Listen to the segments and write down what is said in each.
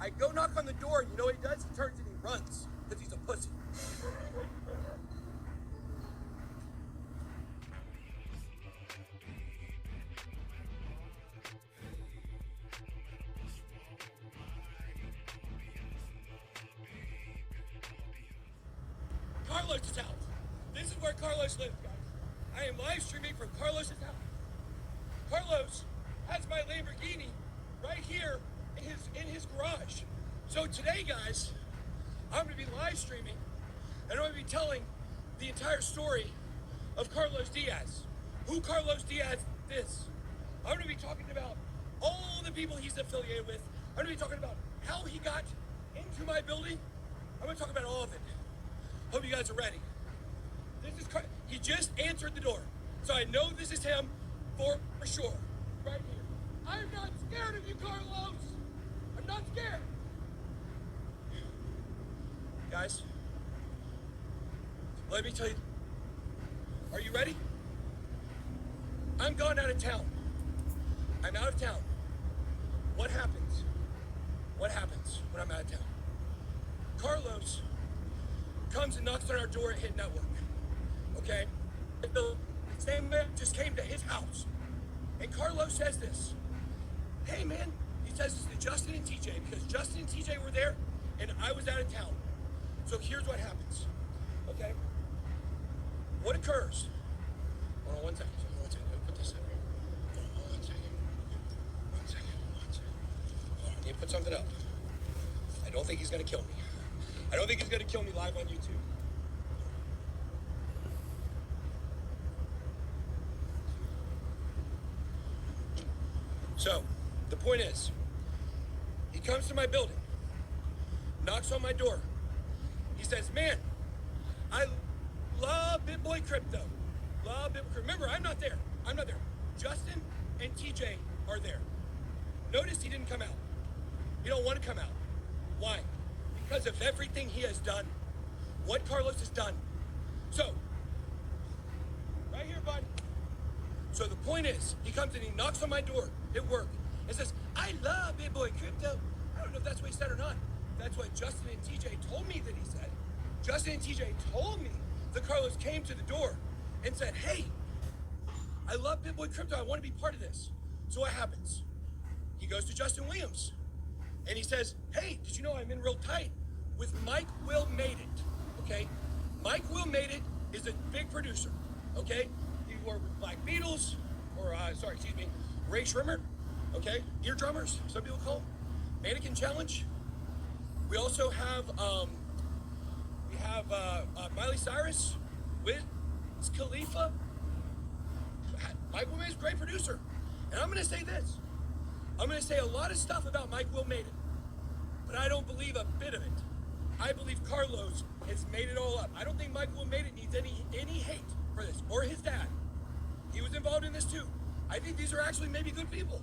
I go knock on the door, and you know what he does? He turns and he runs, because he's a pussy. Carlos's house. This is where Carlos lives, guys. I am live streaming from Carlos's house. Carlos has my Lamborghini right here in his garage. So today, guys, I'm going to be live streaming, and I'm going to be telling the entire story of Carlos Diaz, who Carlos Diaz is. I'm going to be talking about all the people he's affiliated with. I'm going to be talking about how he got into my building. I'm going to talk about all of it. Hope you guys are ready. He just answered the door, so I know this is him for sure. Right here. I'm not scared of you, Carlos. I'm not scared. Guys, let me tell you. Are you ready? I'm gone out of town. I'm out of town. What happens? What happens when I'm out of town? Carlos comes and knocks on our door at Hit Network. Okay? The same man just came to his house. And Carlos says this. Hey man, he says this to Justin and TJ because Justin and TJ were there and I was out of town. So here's what happens. Okay? What occurs? Hold on one second. Let me put this in here. Hold on one second. One second. Hold on, I need to put something up. I don't think he's gonna kill me. I don't think he's gonna kill me live on YouTube. So, the point is, he comes to my building, knocks on my door. He says, man, I love BitBoy crypto. Love BitBoy. Remember, I'm not there. Justin and TJ are there. Notice he didn't come out. He don't want to come out. Why? Because of everything he has done. What Carlos has done. So, right here, bud. So the point is, he comes and he knocks on my door at work and says, I love BitBoy crypto. I don't know if that's what he said or not. That's what Justin and TJ told me that he said. Justin and TJ told me that Carlos came to the door and said, hey, I love BitBoy crypto. I want to be part of this. So what happens? He goes to Justin Williams and he says, hey, did you know I'm in real tight with Mike Will Made It? Okay? Mike Will Made It is a big producer. Okay? He worked with Black Beatles, Ray Shrimmer, okay? Ear drummers, some people call them. Mannequin Challenge. We also have, Miley Cyrus, Wiz Khalifa. Mike Will Made It is a great producer. And I'm gonna say this. I'm gonna say a lot of stuff about Mike Will Made It, but I don't believe a bit of it. I believe Carlos has made it all up. I don't think Mike Will Made It needs any hate for this, or his dad. He was involved in this too. I think these are actually maybe good people.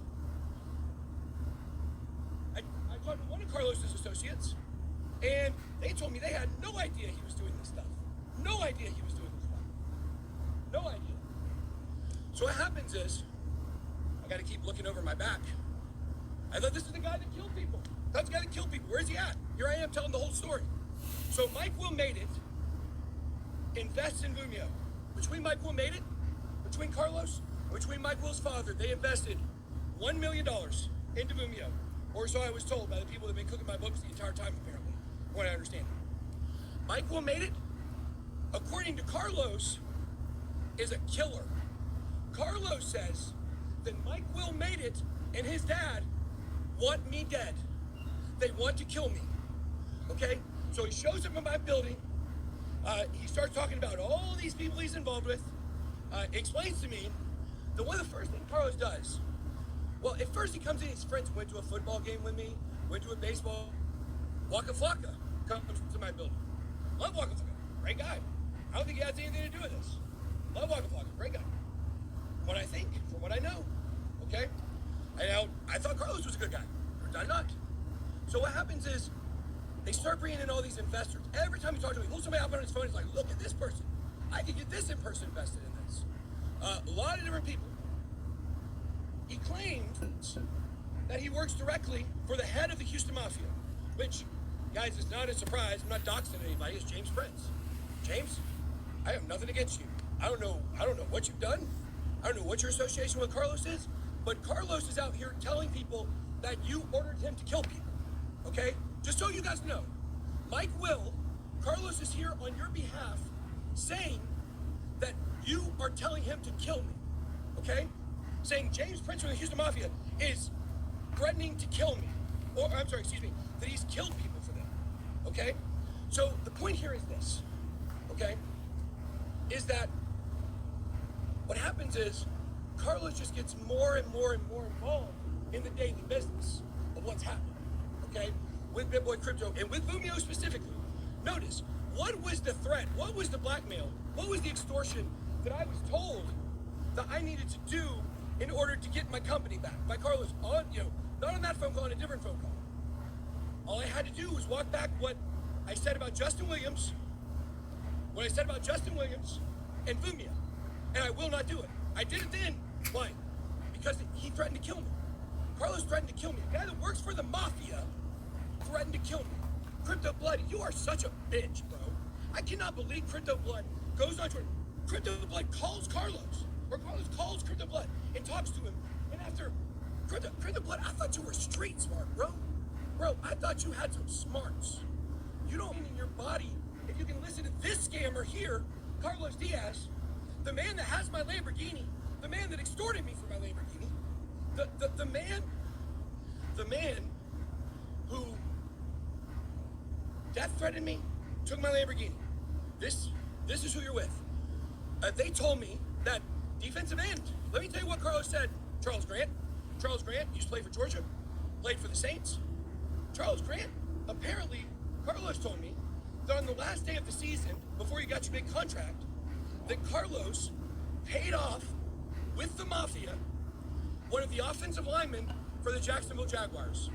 I talked to one of Carlos's associates, and they told me they had no idea he was doing this stuff. No idea he was doing this stuff. No idea. So what happens is, I gotta keep looking over my back. I thought this is the guy that killed people. That's the guy that killed people. Where's he at? Here I am telling the whole story. So Mike Will Made It invests in Vumio. Between Mike Will Made It, between Carlos, between Mike Will's father, they invested $1 million into Vumio. Or so I was told by the people that have been cooking my books the entire time, apparently, from what I understand. Mike Will Made It, according to Carlos, is a killer. Carlos says that Mike Will Made It and his dad want me dead. They want to kill me. Okay? So he shows up in my building. He starts talking about all these people he's involved with. Explains to me that one of the first things Carlos does, well, at first he comes in, his friends went to a football game with me, went to a baseball. Waka Flocka comes to my building. Love Waka Flocka. Great guy. I don't think he has anything to do with this. Love Waka Flocka. Great guy. From what I think, from what I know. Okay? I thought Carlos was a good guy. Turns out not. So what happens is, they start bringing in all these investors. Every time you talk to me, somebody up on his phone, he's like, look at this person. I could get this person invested in this. A lot of different people. He claims that he works directly for the head of the Houston Mafia. which, guys, is not a surprise. I'm not doxing anybody. It's James Prince. James, I have nothing against you. I don't know what you've done. I don't know what your association with Carlos is, but Carlos is out here telling people that you ordered him to kill people. Okay? Just so you guys know, Mike Will, Carlos is here on your behalf saying that you are telling him to kill me. Okay? Saying James Prince from the Houston Mafia is threatening to kill me. Or, I'm sorry, excuse me, that he's killed people for them. Okay? So the point here is this. Okay? Is that what happens is Carlos just gets more and more and more involved in the daily business of what's happening. Okay? With BitBoy Crypto and with Vumio specifically. Notice, what was the threat? What was the blackmail? What was the extortion that I was told that I needed to do in order to get my company back? By Carlos, on, not on that phone call, on a different phone call. All I had to do was walk back what I said about Justin Williams, what I said about Justin Williams and Vumio. And I will not do it. I did it then. Why? Because he threatened to kill me. Carlos threatened to kill me. A guy that works for the mafia threatened to kill me. Crypto Blood, you are such a bitch, bro. I cannot believe Crypto Blood goes on Twitter. Crypto Blood calls Carlos, or Carlos calls Crypto Blood and talks to him. And after Crypto Blood, I thought you were street smart, bro. Bro, I thought you had some smarts. You don't mean in your body. If you can listen to this scammer here, Carlos Diaz, the man that has my Lamborghini, the man that extorted me for my Lamborghini, the man who death threatened me, took my Lamborghini. This is who you're with. They told me that defensive end. Let me tell you what Carlos said. Charles Grant used to play for Georgia, played for the Saints. Charles Grant, apparently, Carlos told me that on the last day of the season, before you got your big contract, that Carlos paid off with the Mafia one of the offensive linemen for the Jacksonville Jaguars.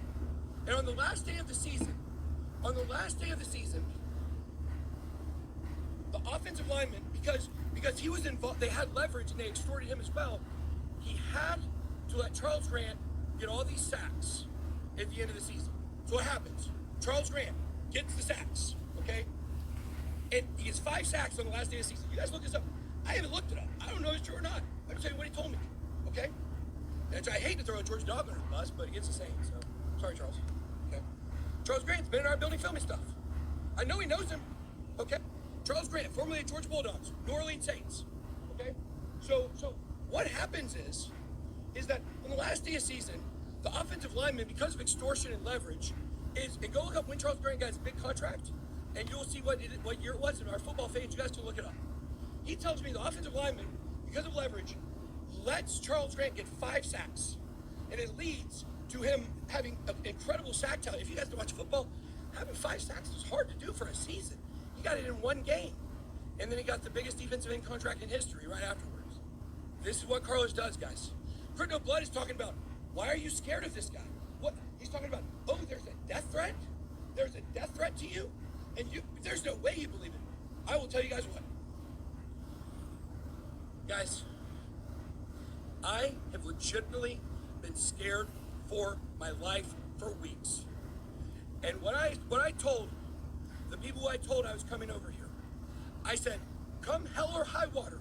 And on the last day of the season, the offensive lineman, because he was involved, they had leverage and they extorted him as well, he had to let Charles Grant get all these sacks at the end of the season. So what happens? Charles Grant gets the sacks, okay? And he gets 5 sacks on the last day of the season. You guys look this up. I haven't looked it up. I don't know if it's true or not. I'm gonna tell you what he told me, okay? And I hate to throw a Georgia dog under the bus, but he gets the same, so sorry, Charles. Okay? Charles Grant's been in our building filming stuff. I know he knows him, okay? Charles Grant, formerly of Georgia Bulldogs, New Orleans Saints, okay? So what happens is that on the last day of season, the offensive lineman, because of extortion and leverage, and go look up when Charles Grant got his big contract, and you'll see what year it was. And our football fans, you guys can look it up. He tells me the offensive lineman, because of leverage, lets Charles Grant get 5 sacks, and it leads to him having an incredible sack talent. If you guys don't watch football, having 5 sacks is hard to do for a season. He got it in 1 game, and then he got the biggest defensive end contract in history right afterwards. This is what Carlos does, guys. Crypto Blood is talking about, why are you scared of this guy? What? He's talking about, oh, there's a death threat? There's a death threat to you? And there's no way you believe it. I will tell you guys what. Guys, I have legitimately been scared for my life for weeks. And when I told the people who I told I was coming over here, I said, come hell or high water,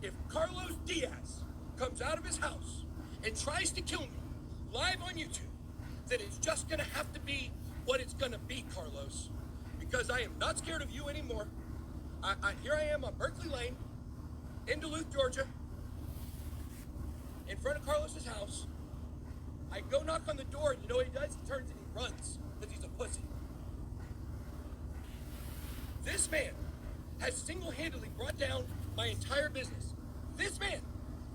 if Carlos Diaz comes out of his house and tries to kill me live on YouTube, then it's just gonna have to be what it's gonna be, Carlos. Because I am not scared of you anymore. Here I am on Berkeley Lane in Duluth, Georgia, in front of Carlos's house. I go knock on the door, and you know what he does? He turns and he runs, because he's a pussy. This man has single-handedly brought down my entire business. This man,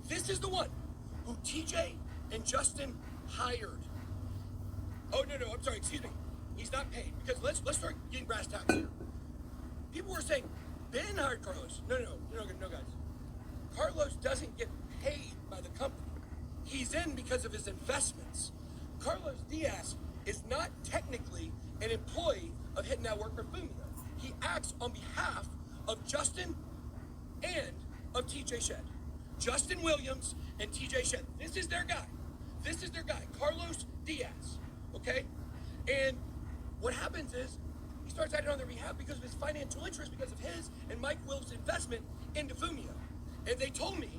this is the one who TJ and Justin hired. Oh, no, I'm sorry, excuse me. He's not paid, because let's start getting brass tacks here. People were saying, Ben hired Carlos. No, guys. Carlos doesn't get paid by the company. He's in because of his investments. Carlos Diaz is not technically an employee of Hit Network or Vumio. He acts on behalf of Justin and of TJ Shed. Justin Williams and TJ Shed. This is their guy. Carlos Diaz. Okay? And what happens is he starts acting on their behalf because of his financial interest, because of his and Mike Wolf's investment into Fumio. And they told me,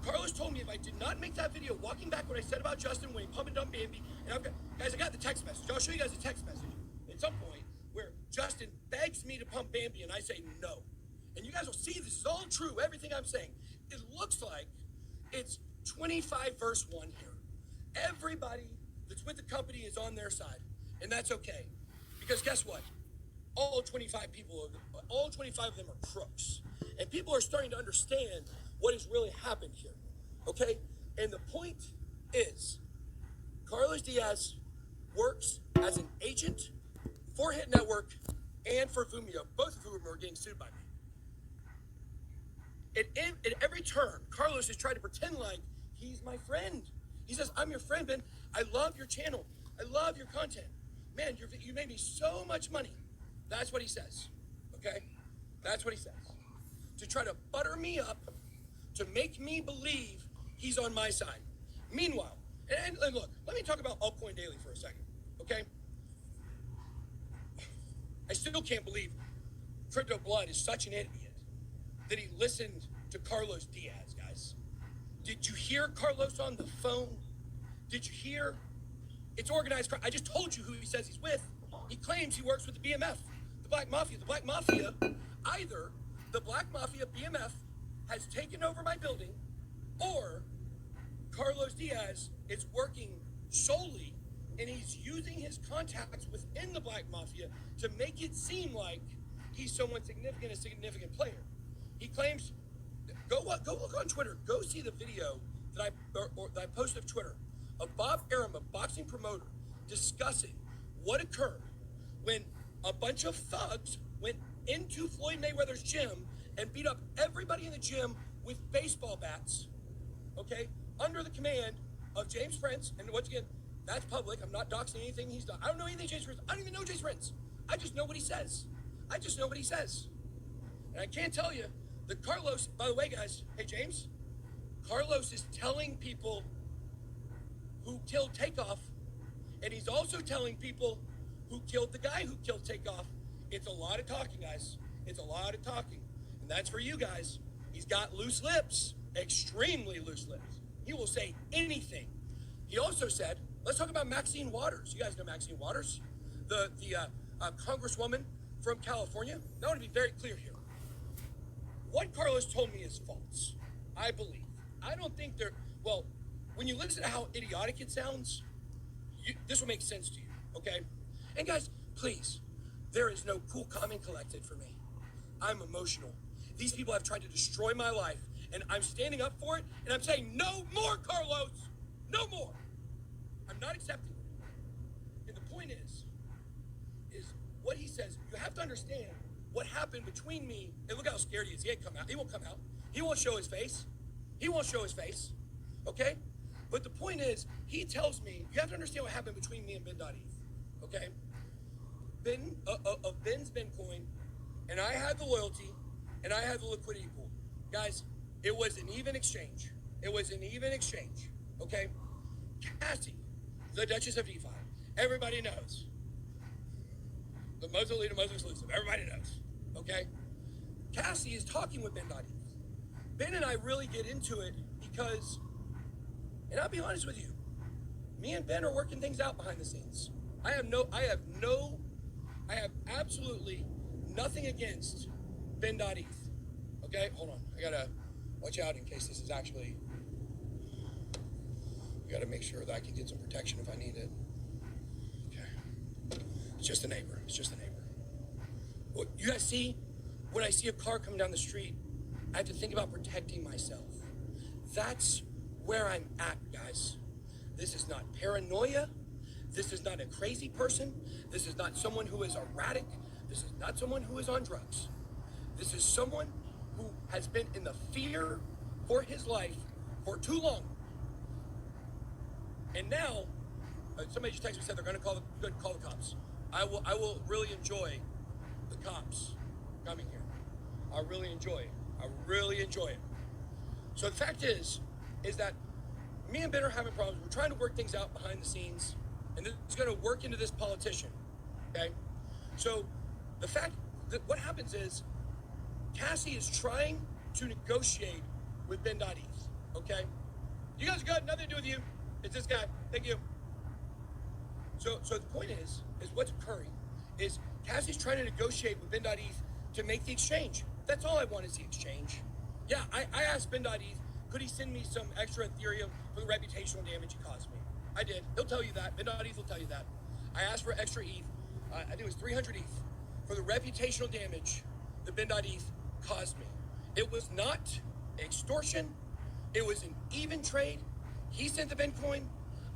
Carlos told me if I did not make that video walking back what I said about Justin when he pump and dump Bambi, and guys, I got the text message. I'll show you guys a text message at some point where Justin begs me to pump Bambi and I say no. And you guys will see this is all true, everything I'm saying. It looks like it's 25 verse 1 here. Everybody that's with the company is on their side, and that's okay. Because guess what? All 25 of them are crooks. And people are starting to understand what has really happened here, okay? And the point is, Carlos Diaz works as an agent for Hit Network and for Fumio, both of whom are getting sued by me. At every turn, Carlos has tried to pretend like he's my friend. He says, I'm your friend, Ben. I love your channel. I love your content. Man, you made me so much money. That's what he says, okay? That's what he says. To try to butter me up, to make me believe he's on my side. Meanwhile, and look, let me talk about altcoin daily for a second, okay? I still can't believe Crypto Blood is such an idiot that he listened to Carlos Diaz, guys. Did you hear Carlos on the phone? Did you hear? It's organized crime. I just told you who he says he's with. He claims he works with the BMF, the Black Mafia. The Black Mafia, either the Black Mafia BMF has taken over my building, or Carlos Diaz is working solely and he's using his contacts within the Black Mafia to make it seem like he's someone significant, a significant player. He claims, go look on Twitter, go see the video that I posted of Twitter of Bob Arum, a boxing promoter, discussing what occurred when a bunch of thugs went into Floyd Mayweather's gym and beat up everybody in the gym with baseball bats, okay, under the command of James Prince. And once again, that's public. I'm not doxing anything he's done. I don't know anything James Prince. I don't even know James Prince. I just know what he says. And I can't tell you that Carlos, by the way, guys, hey, James, Carlos is telling people who killed Takeoff, and he's also telling people who killed the guy who killed Takeoff. It's a lot of talking, guys. It's a lot of talking. And that's for you guys. He's got loose lips, extremely loose lips. He will say anything. He also said, let's talk about Maxine Waters. You guys know Maxine Waters, the congresswoman from California. Now, I want to be very clear here. What Carlos told me is false, I believe. I don't think well, when you listen to how idiotic it sounds, this will make sense to you, okay? And guys, please, there is no cool, calm, and collected for me. I'm emotional. These people have tried to destroy my life, and I'm standing up for it, and I'm saying, no more, Carlos! No more! I'm not accepting it. And the point is what he says, you have to understand what happened between me, and look how scared he is. He ain't come out. He won't come out. He won't show his face. Okay? But the point is, he tells me, you have to understand what happened between me and Ben.eth, okay? Of Ben's Bitcoin, and I had the loyalty, and I had the liquidity pool. Guys, it was an even exchange. Okay? Cassie, the Duchess of DeFi, everybody knows. The Muslim leader, Muslim exclusive, everybody knows, okay? Cassie is talking with Ben.eth. Ben and I really get into it because, and I'll be honest with you, me and Ben are working things out behind the scenes. I have absolutely nothing against Ben.eth, okay? Hold on, I gotta watch out in case this is actually, I gotta make sure that I can get some protection if I need it. Okay, it's just a neighbor. Well, you guys see, when I see a car come down the street, I have to think about protecting myself. That's where I'm at, guys. This is not paranoia. This is not a crazy person. This is not someone who is erratic. This is not someone who is on drugs. This is someone who has been in the fear for his life for too long. And now, somebody just texted me and said they're going to call the cops. I will really enjoy the cops coming here. I really enjoy it. So the fact is that me and Ben are having problems. We're trying to work things out behind the scenes, and this is going to work into this politician. Okay? So the fact that what happens is Cassie is trying to negotiate with Ben.eth. Okay? You guys got nothing to do with you. It's this guy. Thank you. So the point is what's occurring is Cassie's trying to negotiate with Ben.eth to make the exchange. That's all I want is the exchange. Yeah, I asked Ben.eth, could he send me some extra Ethereum for the reputational damage he caused me? I did. He'll tell you that. Ben.eth will tell you that. I asked for extra ETH. I think it was 300 ETH for the reputational damage that Ben.eth caused me. It was not extortion. It was an even trade. He sent the Ben coin.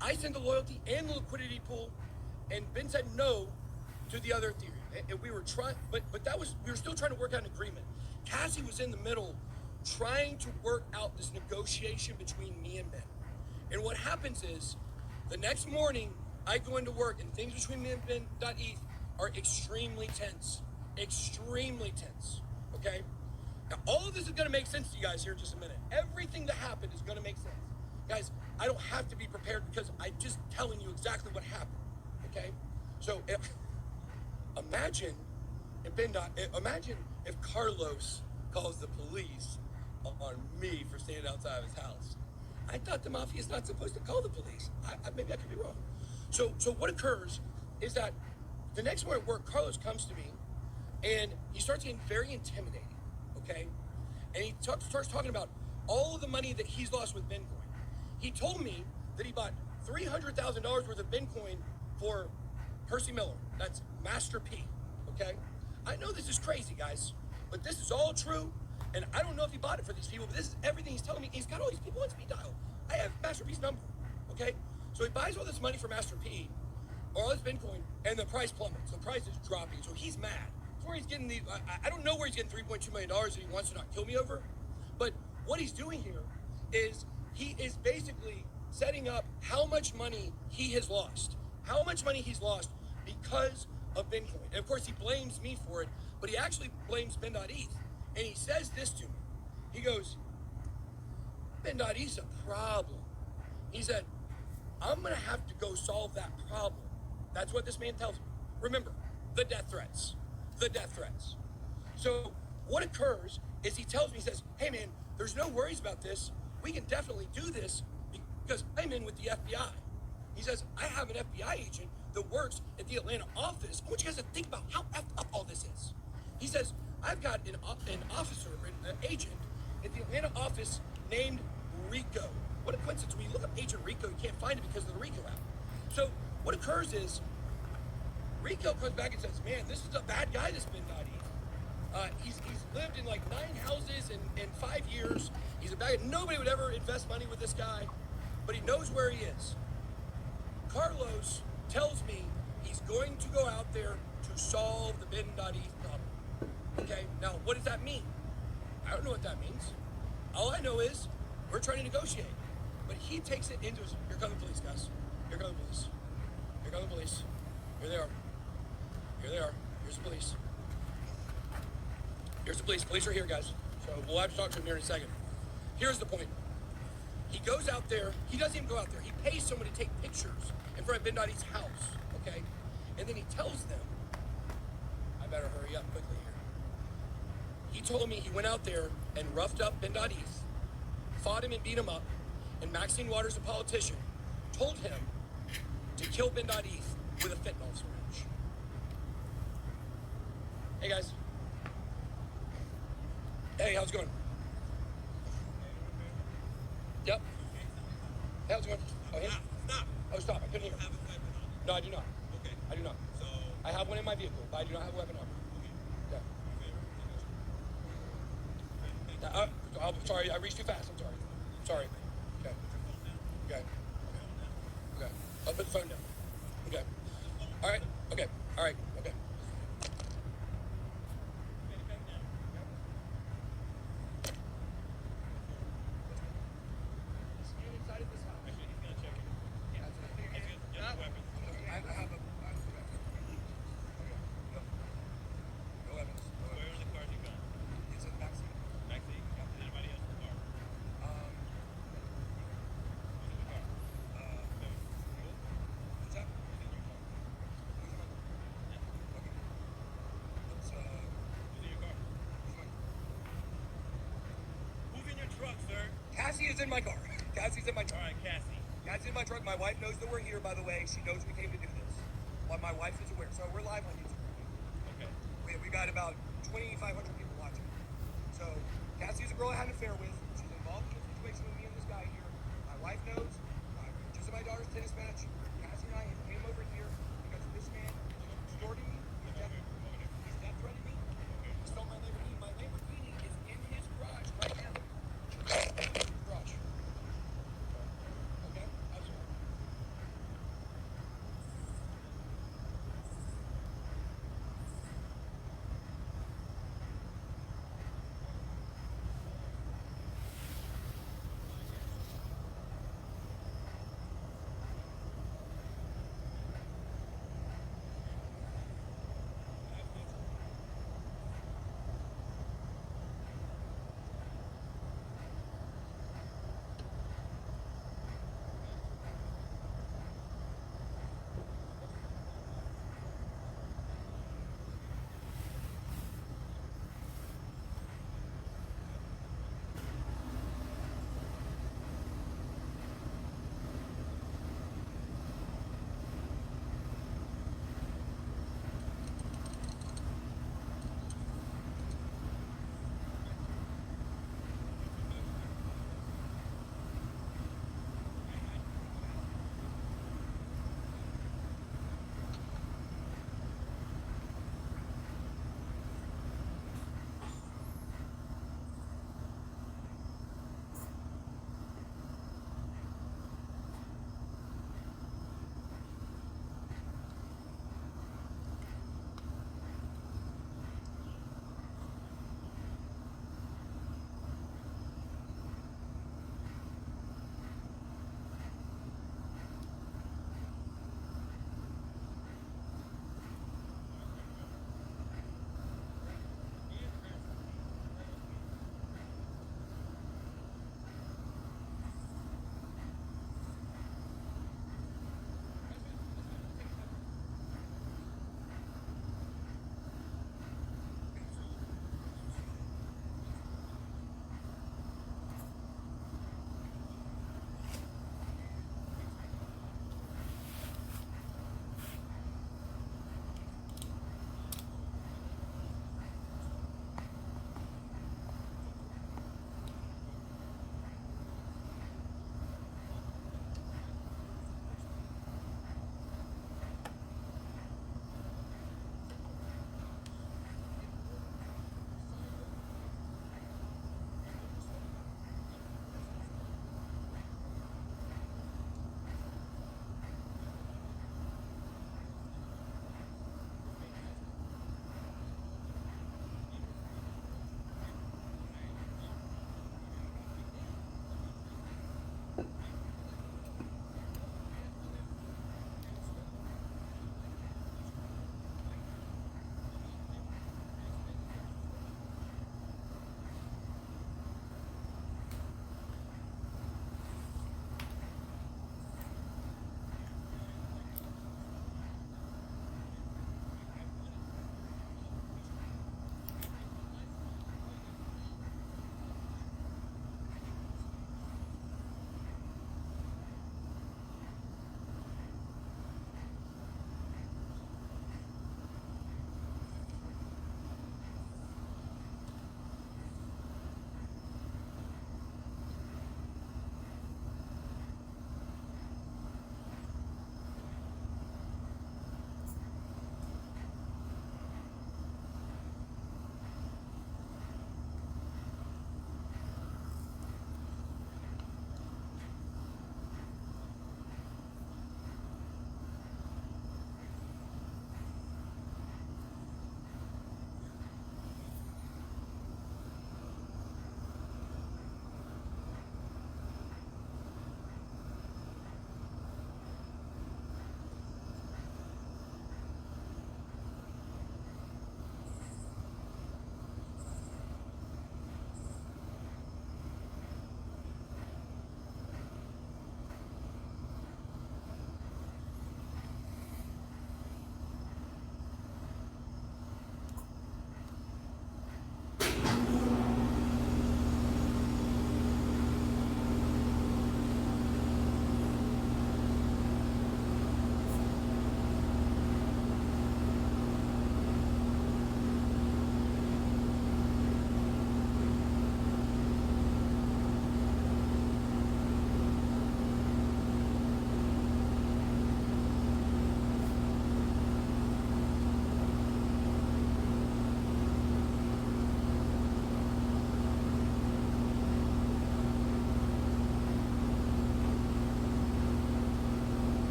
I sent the loyalty and the liquidity pool. And Ben said no to the other Ethereum. And we were trying, but we were still trying to work out an agreement. Cassie was in the middle trying to work out this negotiation between me and Ben. And what happens is, the next morning, I go into work and things between me and Ben.eth are extremely tense. Extremely tense, okay? Now, all of this is gonna make sense to you guys here in just a minute. Everything that happened is gonna make sense. Guys, I don't have to be prepared because I'm just telling you exactly what happened, okay? So, imagine if Carlos calls the police on me for standing outside of his house. I thought the mafia is not supposed to call the police. Maybe I could be wrong. So what occurs is that the next morning at work, Carlos comes to me and he starts getting very intimidating, okay? And he starts talking about all of the money that he's lost with Bitcoin. He told me that he bought $300,000 worth of Bitcoin for Percy Miller. That's Master P, okay? I know this is crazy, guys, but this is all true. And I don't know if he bought it for these people, but this is everything he's telling me. He's got all these people on speed dial. I have Master P's number, okay? So he buys all this money for Master P, or all this Bitcoin, and the price plummets. The price is dropping, so he's mad. That's where he's getting these. I don't know where he's getting $3.2 million that he wants to not kill me over, but what he's doing here is he is basically setting up how much money he has lost. How much money he's lost because of Bitcoin. And of course, he blames me for it, but he actually blames Ben.eth. And he says this to me. He goes, Ben.eth's a problem. He said, I'm going to have to go solve that problem. That's what this man tells me. Remember, the death threats. The death threats. So what occurs is he tells me, he says, hey man, there's no worries about this. We can definitely do this because I'm in with the FBI. He says, I have an FBI agent that works at the Atlanta office. I want you guys to think about how effed up all this is. He says, I've got an officer, an agent at the Atlanta office named Rico. What a coincidence. When you look up Agent Rico, you can't find it because of the Rico app. So what occurs is Rico comes back and says, man, this is a bad guy, this Ben.eth. He's lived in like 9 houses in 5 years. He's a bad guy. Nobody would ever invest money with this guy, but he knows where he is. Carlos tells me he's going to go out there to solve the Ben.eth problem. Okay, now what does that mean? I don't know what that means. All I know is we're trying to negotiate. But he takes it into his, here come the police, guys. Here come the police. Here come the police. Here they are. Here they are. Here's the police. Here's the police. Police are here, guys. So we'll have to talk to him here in a second. Here's the point. He goes out there. He doesn't even go out there. He pays someone to take pictures in front of Ben.eth's house, okay? And then he tells them, I better hurry up quickly here. He told me he went out there and roughed up Ben.eth, fought him and beat him up, and Maxine Waters, a politician, told him to kill Ben.eth with a fentanyl syringe. Hey guys. Hey, how's it going? Yep. Hey, how's it going? Oh, hey. Stop. Oh, stop. I couldn't hear. No, I do not. Okay. I do not. So I have one in my vehicle, but I do not have a weapon on me. Yeah. I'm sorry, I reached too fast. I'm sorry. Sorry. Okay. Okay. Okay. I'll put the phone down. Okay. All right. Okay. All right. Okay. Cassie is in my car. Cassie's in my truck. All right, Cassie. Cassie's in my truck. My wife knows that we're here, by the way. She knows we came to do this. But my wife is aware. So we're live on YouTube. Okay. We got about 2,500 people watching. So Cassie's a girl I had an affair with.